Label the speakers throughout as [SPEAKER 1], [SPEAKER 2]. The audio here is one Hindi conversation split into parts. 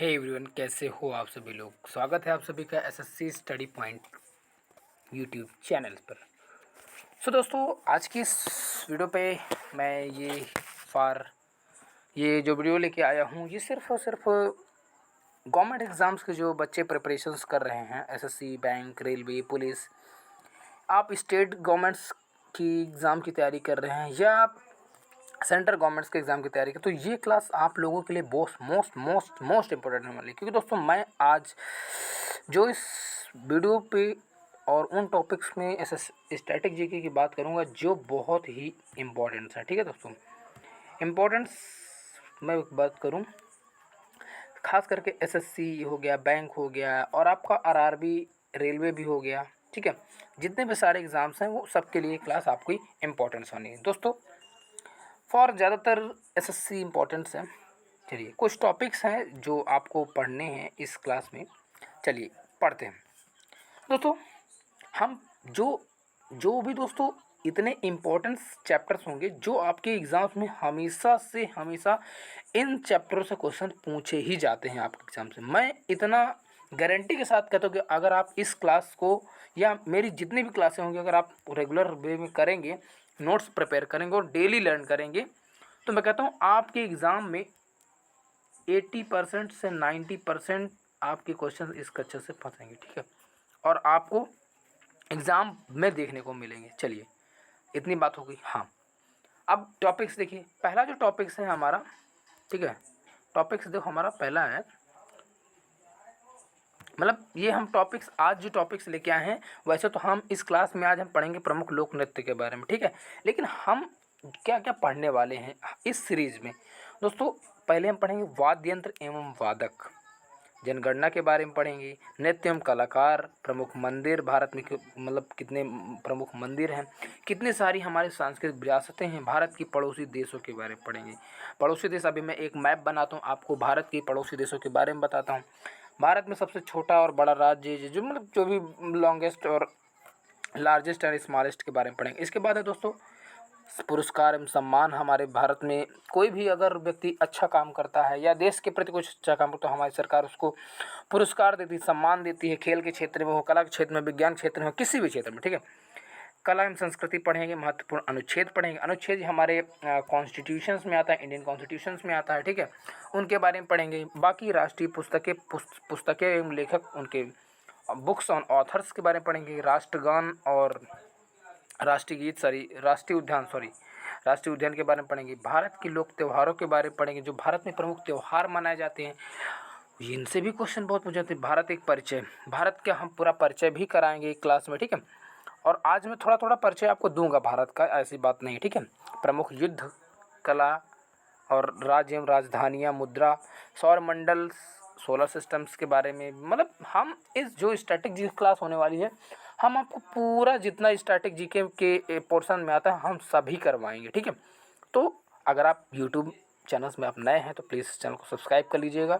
[SPEAKER 1] हे एवरीवन, कैसे हो आप सभी लोग। स्वागत है आप सभी का SSC study point YouTube channel पर। दोस्तों, आज की इस वीडियो पे मैं ये जो वीडियो लेके आया हूँ, ये सिर्फ और सिर्फ गवर्नमेंट एग्ज़ाम्स के जो बच्चे प्रिपरेशंस कर रहे हैं, एसएससी, बैंक, रेलवे, पुलिस, आप स्टेट गवर्नमेंट्स की एग्ज़ाम की तैयारी कर रहे हैं या आप सेंट्रल गवर्नमेंट्स के एग्ज़ाम की तैयारी कर, तो ये क्लास आप लोगों के लिए मोस्ट इम्पोर्टेंट होने वाली है। क्योंकि दोस्तों, मैं आज जो इस वीडियो पे और उन टॉपिक्स में ऐसे स्टैटिक जीके की बात करूँगा जो बहुत ही इम्पोर्टेंट्स है। ठीक है दोस्तों, इम्पोर्टेंस मैं बात करूँ खास करके एसएससी हो गया, बैंक हो गया और आपका आरआरबी, रेलवे भी हो गया। ठीक है, जितने भी सारे एग्ज़ाम्स हैं वो सबके लिए क्लास आपकी इम्पोर्टेंस होनी है दोस्तों। फॉर ज़्यादातर एसएससी इम्पोर्टेंट्स है। चलिए, कुछ टॉपिक्स हैं जो आपको पढ़ने हैं इस क्लास में। चलिए पढ़ते हैं दोस्तों। हम जो जो भी दोस्तों इतने इम्पोर्टेंट चैप्टर्स होंगे जो आपके एग्ज़ाम्स में हमेशा से हमेशा इन चैप्टरों से क्वेश्चन पूछे ही जाते हैं आपके एग्ज़ाम से। मैं इतना गारंटी के साथ कहता हूँ कि अगर आप इस क्लास को या मेरी जितनी भी क्लासें होंगी अगर आप रेगुलर वे में करेंगे, नोट्स प्रिपेयर करेंगे और डेली लर्न करेंगे, तो मैं कहता हूँ आपके एग्ज़ाम में 80% से 90% आपके क्वेश्चन इस कक्षा से फंसेंगे। ठीक है, और आपको एग्ज़ाम में देखने को मिलेंगे। चलिए, इतनी बात हो गई। हाँ, अब टॉपिक्स देखिए। पहला जो टॉपिक्स है हमारा, ठीक है, टॉपिक्स देखो हमारा पहला है, मतलब ये हम टॉपिक्स आज जो टॉपिक्स लेके आए हैं, वैसे तो हम इस क्लास में आज हम पढ़ेंगे प्रमुख लोक नृत्य के बारे में। ठीक है, लेकिन हम क्या क्या पढ़ने वाले हैं इस सीरीज़ में दोस्तों। पहले हम पढ़ेंगे वाद्य यंत्र एवं वादक, जनगणना के बारे में पढ़ेंगे, नृत्य एवं कलाकार, प्रमुख मंदिर, भारत में मतलब कितने प्रमुख मंदिर हैं, कितनी सारी हमारी सांस्कृतिक विरासतें हैं, भारत की पड़ोसी देशों के बारे में पढ़ेंगे। पड़ोसी देश, अभी मैं एक मैप बनाता हूँ आपको, भारत के पड़ोसी देशों के बारे में बताता हूँ। भारत में सबसे छोटा और बड़ा राज्य जो मतलब जो भी लॉन्गेस्ट और लार्जेस्ट एंड स्मॉलेस्ट के बारे में पढ़ेंगे। इसके बाद है दोस्तों पुरस्कार एवं सम्मान। हमारे भारत में कोई भी अगर व्यक्ति अच्छा काम करता है या देश के प्रति कुछ अच्छा काम करता है तो हमारी सरकार उसको पुरस्कार देती है, सम्मान देती है। खेल के क्षेत्र में हो, कला के क्षेत्र में, विज्ञान क्षेत्र में हो, किसी भी क्षेत्र में। ठीक है, कला एवं संस्कृति पढ़ेंगे, महत्वपूर्ण अनुच्छेद पढ़ेंगे। अनुच्छेद हमारे कॉन्स्टिट्यूशंस में आता है, इंडियन कॉन्स्टिट्यूशंस में आता है। ठीक है, उनके बारे में पढ़ेंगे। बाकी राष्ट्रीय पुस्तकें एवं लेखक, उनके बुक्स ऑन ऑथर्स के बारे में पढ़ेंगे। राष्ट्रगान और राष्ट्रीय उद्यान के बारे में पढ़ेंगे। भारत के लोक त्योहारों के बारे में पढ़ेंगे, जो भारत में प्रमुख त्यौहार मनाए जाते हैं, इनसे भी क्वेश्चन बहुत पूछे जाते हैं। भारत एक परिचय, भारत का हम पूरा परिचय भी कराएंगे एक क्लास में। ठीक है, और आज मैं थोड़ा थोड़ा परिचय आपको दूंगा भारत का, ऐसी बात नहीं है। ठीक है, प्रमुख युद्ध, कला और राज्य एवं राजधानियाँ, मुद्रा, सौर मंडल, सोलर सिस्टम्स के बारे में, मतलब हम इस जो स्टैटिक जी क्लास होने वाली है, हम आपको पूरा जितना स्टैटिक जीके के पोर्शन में आता है हम सभी करवाएंगे। ठीक है, तो अगर आप यूट्यूब चैनल्स में आप नए हैं तो प्लीज़ चैनल को सब्सक्राइब कर लीजिएगा,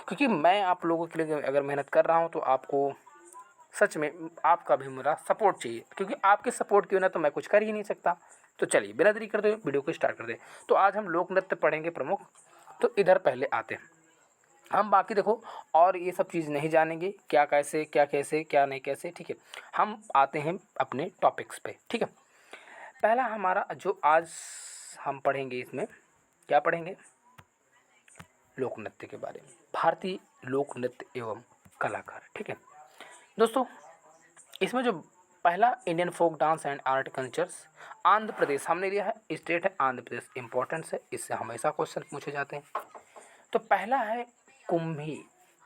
[SPEAKER 1] क्योंकि मैं आप लोगों के लिए अगर मेहनत कर रहा हूँ तो आपको सच में आपका भी मेरा सपोर्ट चाहिए, क्योंकि आपके सपोर्ट के बिना तो मैं कुछ कर ही नहीं सकता। तो चलिए बिना देरी करते हुए वीडियो को स्टार्ट कर दें। तो आज हम लोक नृत्य पढ़ेंगे प्रमुख, तो इधर पहले आते हैं हम। बाकी देखो और ये सब चीज़ नहीं जानेंगे, क्या कैसे क्या कैसे क्या नहीं कैसे। ठीक है, हम आते हैं अपने टॉपिक्स पे। ठीक है, पहला हमारा जो आज हम पढ़ेंगे, इसमें क्या पढ़ेंगे, लोक नृत्य के बारे में, भारतीय लोक नृत्य एवं कलाकार। ठीक है दोस्तों, इसमें जो पहला Indian folk dance and art cultures, Andhra Pradesh हमने लिया है, स्टेट है आंध्र प्रदेश, इंपॉर्टेंस है, इससे हमेशा क्वेश्चन पूछे जाते हैं। तो पहला है कुंभी।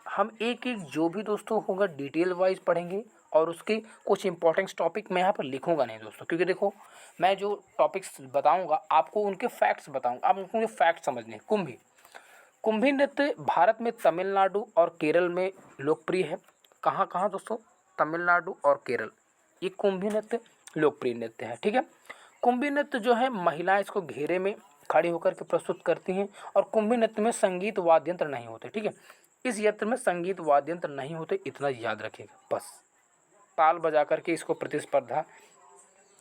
[SPEAKER 1] हम एक एक जो भी दोस्तों होगा डिटेल वाइज पढ़ेंगे और उसके कुछ इंपॉर्टेंट टॉपिक मैं यहाँ पर लिखूंगा नहीं दोस्तों, क्योंकि देखो मैं जो टॉपिक्स बताऊंगा आपको उनके फैक्ट्स बताऊंगा, आप उनको फैक्ट समझने। कुंभी, कुंभी नृत्य भारत में तमिलनाडु और केरल में लोकप्रिय है। कहाँ कहाँ दोस्तों, तमिलनाडु और केरल, ये कुंभी नृत्य लोकप्रिय नृत्य है। ठीक है, कुंभी नृत्य जो है महिलाएं इसको घेरे में खड़ी होकर के प्रस्तुत करती हैं, और कुंभी नृत्य में संगीत वाद्य यंत्र नहीं होते। ठीक है, इस यंत्र में संगीत वाद्य यंत्र नहीं होते, इतना याद रखिएगा बस। ताल बजा करके इसको प्रतिस्पर्धा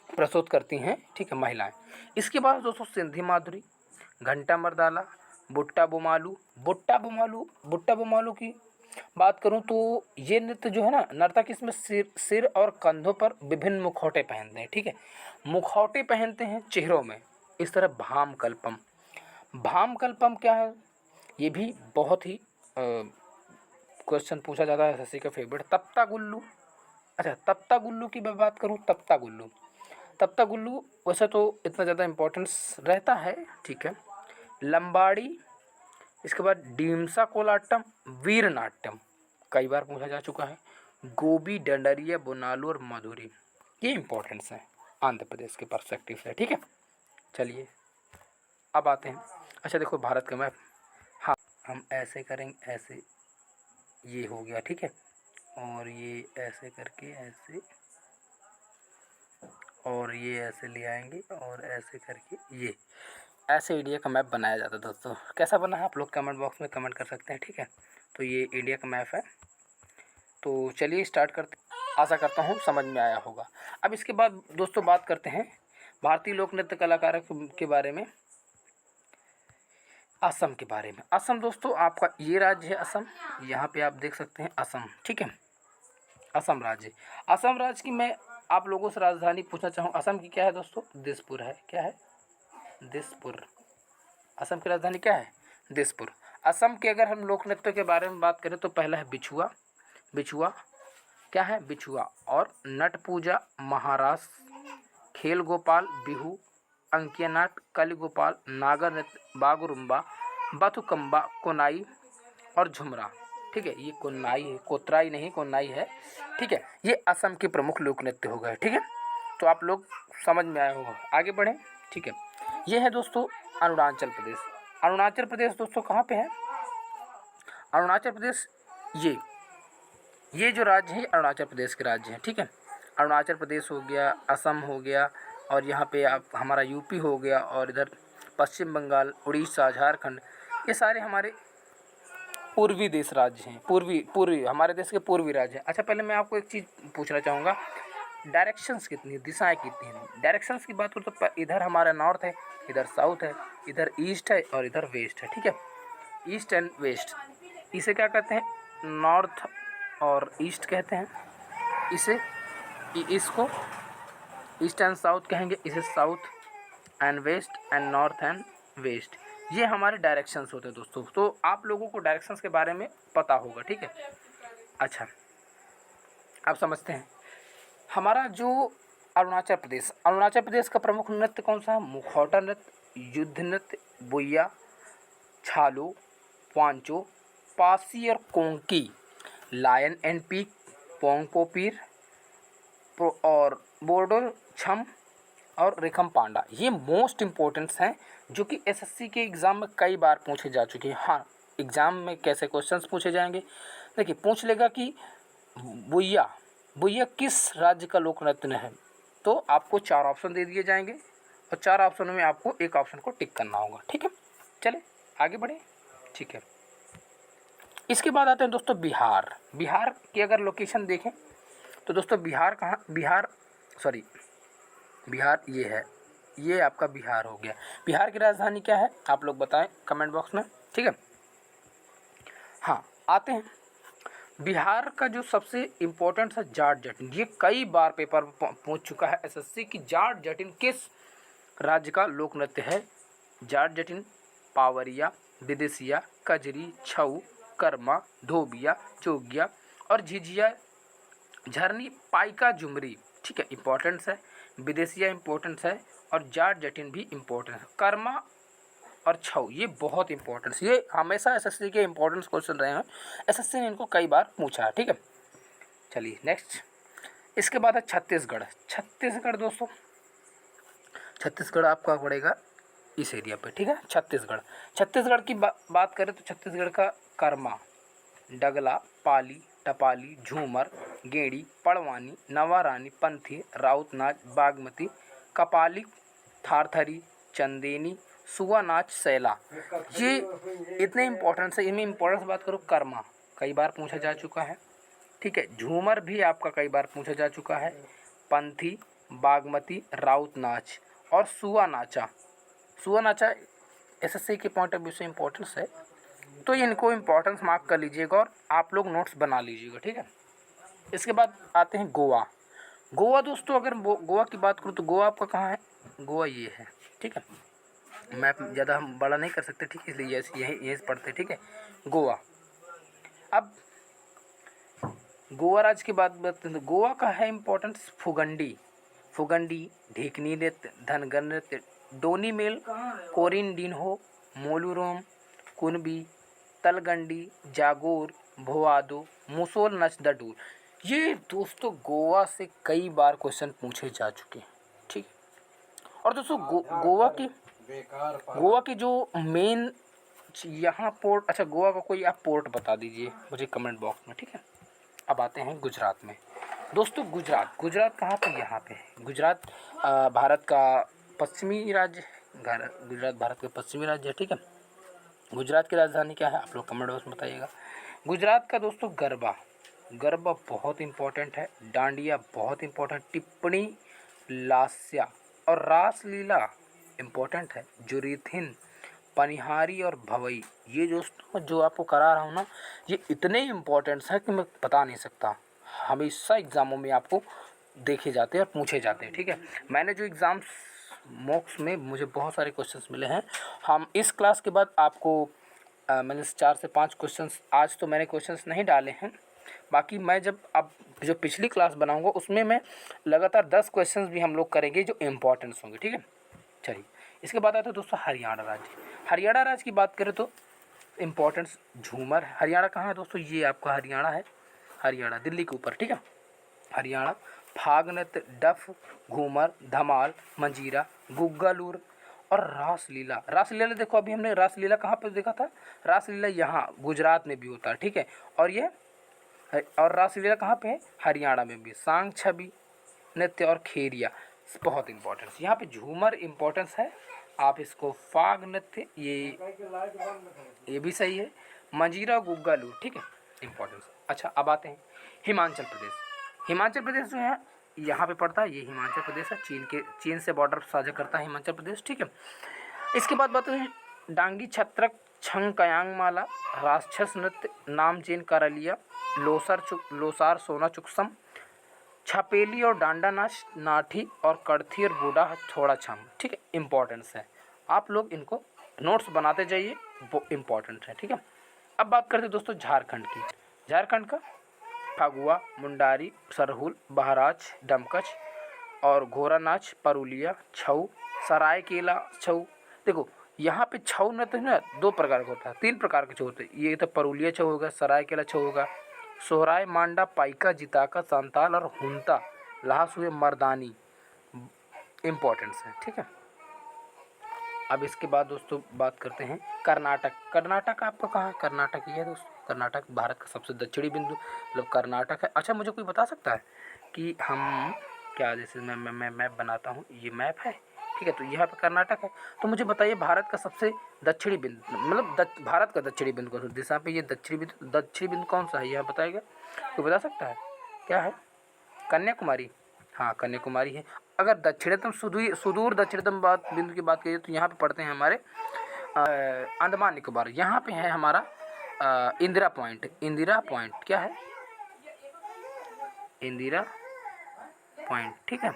[SPEAKER 1] प्रस्तुत करती हैं। ठीक है, महिलाएं। इसके बाद दोस्तों सिंधी माधुरी, घंटा मर्दाला, बुट्टा बुमालू। बुट्टा बुमालू की बात करूं तो ये नृत्य जो है ना, नर्तक इसमें सिर और कंधों पर विभिन्न मुखौटे पहनते हैं, ठीक है, मुखौटे पहनते हैं चेहरों में। इस तरह भामकल्पम क्या है, ये भी बहुत ही क्वेश्चन पूछा जाता है, एसएससी का फेवरेट। तप्ता गुल्लू, अच्छा तप्ता गुल्लू की मैं बात करूं, तप्ता गुल्लू वैसे तो इतना ज़्यादा इम्पोर्टेंस रहता है, ठीक है। लंबाड़ी, इसके बाद डीमसा कोलाटम, वीर नाट्यम कई बार पूछा जा चुका है। गोबी, डंडरिया, बोनालू और मधुरी, ये इम्पोर्टेंस है आंध्र प्रदेश के पर्सपेक्टिव से, ठीक है। चलिए अब आते हैं, अच्छा देखो भारत का मैप, हाँ हम ऐसे करेंगे, ऐसे ये हो गया, ठीक है, और ये ऐसे करके ऐसे, और ये ऐसे ले आएंगे और ऐसे करके ये ऐसे इंडिया का मैप बनाया जाता है दोस्तों। कैसा बना है आप लोग कमेंट बॉक्स में कमेंट कर सकते हैं, ठीक है। तो ये इंडिया का मैप है। तो चलिए स्टार्ट करते, आशा करता हूँ समझ में आया होगा। अब इसके बाद दोस्तों बात करते हैं भारतीय लोक नृत्य कलाकारों के बारे में, असम के बारे में। असम दोस्तों आपका ये राज्य है असम, यहाँ पे आप देख सकते हैं असम, ठीक है, असम राज्य। असम राज्य की मैं आप लोगों से राजधानी पूछना चाहूँ, असम की क्या है दोस्तों, दिसपुर है, क्या है, दिसपुर। असम की राजधानी क्या है, दिसपुर। असम के अगर हम लोक नृत्य के बारे में बात करें तो पहला है बिछुआ, क्या है, बिछुआ, और नट पूजा, महारास, खेल गोपाल, बिहू, अंकिया नाट, कली गोपाल, नागर नृत्य, बागुरुम्बा, बथुकम्बा, कोनाई और झुमरा, ठीक है। ये कोनाई है, कोतराई नहीं, कोनाई है, ठीक है। ये असम के प्रमुख लोक नृत्य हो गए, ठीक है। तो आप लोग समझ में आया होगा, आगे बढ़ें, ठीक है। ये है दोस्तों अरुणाचल प्रदेश। अरुणाचल प्रदेश दोस्तों कहाँ पे है, अरुणाचल प्रदेश, ये जो राज्य है अरुणाचल प्रदेश के राज्य हैं, ठीक है। अरुणाचल प्रदेश हो गया, असम हो गया, और यहाँ पे आप हमारा यूपी हो गया, और इधर पश्चिम बंगाल, उड़ीसा, झारखंड, ये सारे हमारे पूर्वी देश राज्य हैं, पूर्वी हमारे देश के पूर्वी राज्य हैं। अच्छा पहले मैं आपको एक चीज़ पूछना चाहूँगा, डायरेक्शंस कितनी, दिशाएं कितनी हैं। डायरेक्शंस की बात करूँ तो इधर हमारा नॉर्थ है, इधर साउथ है, इधर ईस्ट है और इधर वेस्ट है, ठीक है, ईस्ट एंड वेस्ट। इसे क्या कहते हैं, नॉर्थ और ईस्ट कहते हैं। इसको ईस्ट एंड साउथ कहेंगे, इसे south and west and north and west. ये हमारे डायरेक्शंस होते हैं दोस्तों। तो आप लोगों को डायरेक्शंस के बारे में पता होगा, ठीक है। अच्छा आप समझते हैं हमारा जो अरुणाचल प्रदेश का प्रमुख नृत्य कौन सा है, मुखौटा नृत्य, युद्ध नृत्य, बुइया, छालो, पांचो, पासी और कोंकी, लायन एंड पीक, पोंगपोपीर और बोर्डो छम और रेखम पांडा, ये मोस्ट इम्पोर्टेंट्स हैं जो कि एसएससी के एग्ज़ाम में कई बार पूछे जा चुके हैं। हाँ एग्ज़ाम में कैसे क्वेश्चंस पूछे जाएंगे, देखिए पूछ लेगा कि बुइया किस राज्य का लोक नृत्य है, तो आपको 4 ऑप्शन दे दिए जाएंगे और 4 ऑप्शनों में आपको एक ऑप्शन को टिक करना होगा, ठीक है। चले आगे बढ़े, ठीक है। इसके बाद आते हैं दोस्तों बिहार की अगर लोकेशन देखें तो दोस्तों बिहार ये है, ये आपका बिहार हो गया। बिहार की राजधानी क्या है आप लोग बताएं कमेंट बॉक्स में, ठीक है। हाँ आते हैं बिहार का जो सबसे इम्पोर्टेंट है जाट जटिन, ये कई बार पेपर पूछ चुका है एसएससी की, जाट जटिन किस राज्य का लोक नृत्य है। जाट जटिन पावरिया, विदेशिया, कजरी, छऊ, कर्मा, धोबिया, जोगिया और झिझिया, झरनी, पाइका, झुमरी, ठीक है, इम्पोर्टेंस है। विदेशिया इम्पोर्टेंस है और जाट जटिन भी इम्पोर्टेंट है। कर्मा और छऊ ये बहुत इंपॉर्टेंस, ये हमेशा एसएससी के इंपॉर्टेंस क्वेश्चन रहे हैं, एसएससी ने इनको कई बार पूछा है, ठीक है। चलिए नेक्स्ट, इसके बाद है छत्तीसगढ़ दोस्तों, छत्तीसगढ़ आपका पड़ेगा इस एरिया पे, ठीक है। छत्तीसगढ़ की बात करें तो छत्तीसगढ़ का कर्मा, डगला, पाली, टपाली, झूमर, गेड़ी, पड़वानी, नवारानी, पंथी, राउत नाच, बागमती, कपाली, थारथरी, चंदेनी, सुआ नाच, सैला, ये इतने इंपॉर्टेंट है। इनमें इंपॉर्टेंस बात करो, कर्मा कई बार पूछा जा चुका है, ठीक है। झूमर भी आपका कई बार पूछा जा चुका है। पंथी, बागमती, राउत नाच और सुआ नाचा एसएससी के पॉइंट ऑफ व्यू से इम्पोर्टेंस है, तो इनको इम्पोर्टेंस मार्क कर लीजिएगा और आप लोग नोट्स बना लीजिएगा, ठीक है। इसके बाद आते हैं गोवा। गोवा दोस्तों, अगर गोवा की बात करूँ तो गोवा आपका कहाँ है, गोवा ये है, ठीक है। मैप ज़्यादा हम बड़ा नहीं कर सकते, ठीक है, इसलिए यही पढ़ते, ठीक है। गोवा, अब गोवा राज्य की बात करते हैं तो गोवा का है इम्पोर्टेंस फुगंडी, ढेकनी नृत्य, धनगर नृत्य, डोनी मेल, कोरिनडिन्हो, मोलूरोम, कुनबी, तलगंडी, जागोर, भोआदो, मुसोल नच द डूल। ये दोस्तों गोवा से कई बार क्वेश्चन पूछे जा चुके हैं, ठीक है। और दोस्तों गोवा की जो मेन यहाँ पोर्ट, अच्छा गोवा का कोई आप पोर्ट बता दीजिए मुझे कमेंट बॉक्स में, ठीक है। अब आते हैं गुजरात में। दोस्तों गुजरात कहाँ पे, यहाँ पे है। गुजरात भारत का पश्चिमी राज्य है, गुजरात भारत का पश्चिमी राज्य है, ठीक है। गुजरात की राजधानी क्या है, आप लोग कमेंट बॉक्स में बताइएगा। गुजरात का दोस्तों गरबा बहुत इंपॉर्टेंट है, डांडिया बहुत इंपॉर्टेंट, टिप्पणी, लास्या और रासलीला इंपॉर्टेंट है, जुरीथिन, पनिहारी और भवई, ये जो आपको करा रहा हूँ ना, ये इतने इम्पोर्टेंट्स हैं कि मैं बता नहीं सकता। हमेशा एग्ज़ामों में आपको देखे जाते हैं और पूछे जाते हैं, ठीक है। मैंने जो एग्ज़ाम्स मॉक्स में मुझे बहुत सारे क्वेश्चंस मिले हैं। हम इस क्लास के बाद आपको मैंने 4 से 5 क्वेश्चंस, आज तो मैंने क्वेश्चंस नहीं डाले हैं, बाकी मैं जब अब जो पिछली क्लास बनाऊँगा उसमें मैं लगातार 10 क्वेश्चंस भी हम लोग करेंगे जो इम्पोर्टेंट्स होंगे, ठीक है। चलिए, इसके बाद आता है दोस्तों हरियाणा राज्य की बात करें तो इम्पोर्टेंस झूमर। हरियाणा कहाँ है दोस्तों, ये आपका हरियाणा है, हरियाणा दिल्ली के ऊपर, ठीक है। हरियाणा, फाग नृत्य, डफ, घूमर, धमाल, मंजीरा, गुग्गालूर और रासलीला देखो, अभी हमने रासलीला कहाँ पर देखा था, रासलीला यहाँ गुजरात में भी होता है, ठीक है। और रासलीला कहाँ पे है, हरियाणा में भी। सांग छवि नृत्य और खेरिया बहुत इंपॉर्टेंस, यहाँ पे झूमर इंपॉर्टेंस है, आप इसको फाग नृत्य, ये भी सही है, मंजीरा गुग्गालू, ठीक है, इंपॉर्टेंस। अच्छा, अब आते हैं हिमाचल प्रदेश जो है यहाँ पे पड़ता है, ये हिमाचल प्रदेश है, चीन से बॉर्डर साझा करता है हिमाचल प्रदेश, ठीक है। इसके बाद बात है डांगी छत्रक, छंग कयांग माला, राक्षस नृत्य, नामचीन करलिया, लोसार सोना चुकसम, छपेली और डांडा नाच, नाठी और कड़थी और बूढ़ा थोड़ा छम, ठीक है, इंपॉर्टेंस है। आप लोग इनको नोट्स बनाते जाइए, वो इम्पोर्टेंट है, ठीक है। अब बात करते हैं दोस्तों झारखंड की। झारखंड का फगुआ, मुंडारी, सरहुल, बहराच, डमकच और घोड़ा नाच, परुलिया, छऊ, सरायकेला छऊ। देखो यहाँ पे छऊ नृत्य ना 2 प्रकार का होता है, 3 प्रकार के छऊ होते हैं। ये तो परुलिया छऊ होगा, सरायकेला छऊ होगा, सोहराय, मांडा, पाइका, जिताका, संताल और हुंता, लास हुए मर्दानी, इम्पोर्टेंस है, ठीक है। अब इसके बाद दोस्तों बात करते हैं कर्नाटक आपका कहाँ है, कर्नाटक ये है दोस्तों, कर्नाटक भारत का सबसे दक्षिणी बिंदु मतलब कर्नाटक है। अच्छा, मुझे कोई बता सकता है कि हम क्या, जैसे मैं मैप बनाता हूँ, ये मैप है, ठीक है, तो यहाँ पे कर्नाटक है, तो मुझे बताइए भारत का सबसे दक्षिणी बिंदु, मतलब भारत का दक्षिणी बिंदु कौन सा दिशा पे, ये दक्षिणी बिंदु कौन सा है, यह बताएगा, कोई बता सकता है, क्या है, कन्याकुमारी, हाँ कन्याकुमारी है। अगर दक्षिणतम सुदूर दक्षिणतम बिंदु की बात करिए तो यहाँ पे पड़ते हैं हमारे अंडमान निकोबार, यहाँ पे है हमारा इंदिरा पॉइंट, क्या है, इंदिरा पॉइंट, ठीक है,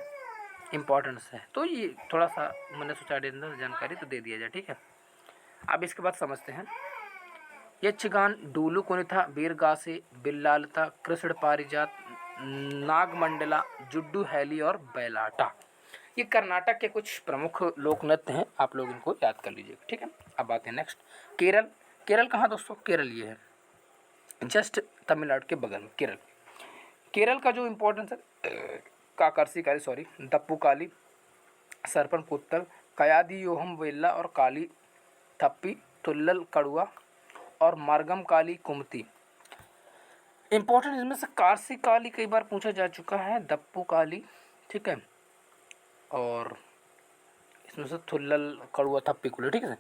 [SPEAKER 1] इम्पोर्टेंस है। तो ये थोड़ा सा मैंने सोचा जानकारी तो दे दिया जाए, ठीक है। अब इसके बाद समझते हैं यक्षगान, डूलू कुनिथा, बीरगासे, बिल्लालता, कृष्ण पारिजात, नागमंडला, जुड्डू हैली और बैलाटा, ये कर्नाटक के कुछ प्रमुख लोक नृत्य हैं, आप लोग इनको याद कर लीजिएगा, ठीक है। अब आते हैं नेक्स्ट केरल कहाँ दोस्तों, केरल ये है जस्ट तमिलनाडु के बगल में, केरल का जो इम्पोर्टेंस है दप्पू काली, सरपन पुत्तल, कयादी योहम वेल्ला और काली थप्पी, तुल्लल कड़ुआ और मार्गम काली कुमती। इम्पोर्टेंट इसमें से कारसी काली कई बार पूछा जा चुका है, दप्पू काली, ठीक है, और इसमें से थुल्लल कड़ुआ थप्पी कुली, ठीक है।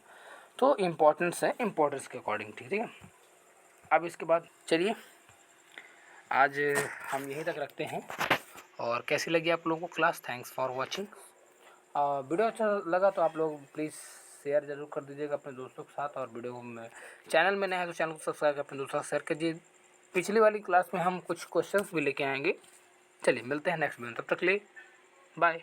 [SPEAKER 1] तो इम्पोर्टेंस है, इम्पोर्टेंस के अकॉर्डिंग, ठीक है। अब इसके बाद चलिए आज हम यहीं तक रखते हैं, और कैसी लगी आप लोगों को class, thanks for watching. Video अच्छा लगा तो आप लोग प्लीज़ शेयर ज़रूर कर दीजिएगा अपने दोस्तों के साथ। और वीडियो में चैनल में नया है तो चैनल को सब्सक्राइब कर अपने दोस्तों के साथ शेयर कीजिए। पिछली वाली क्लास में हम कुछ क्वेश्चंस भी लेके आएंगे। चलिए मिलते हैं नेक्स्ट वीडियो, तब तक के लिए बाय।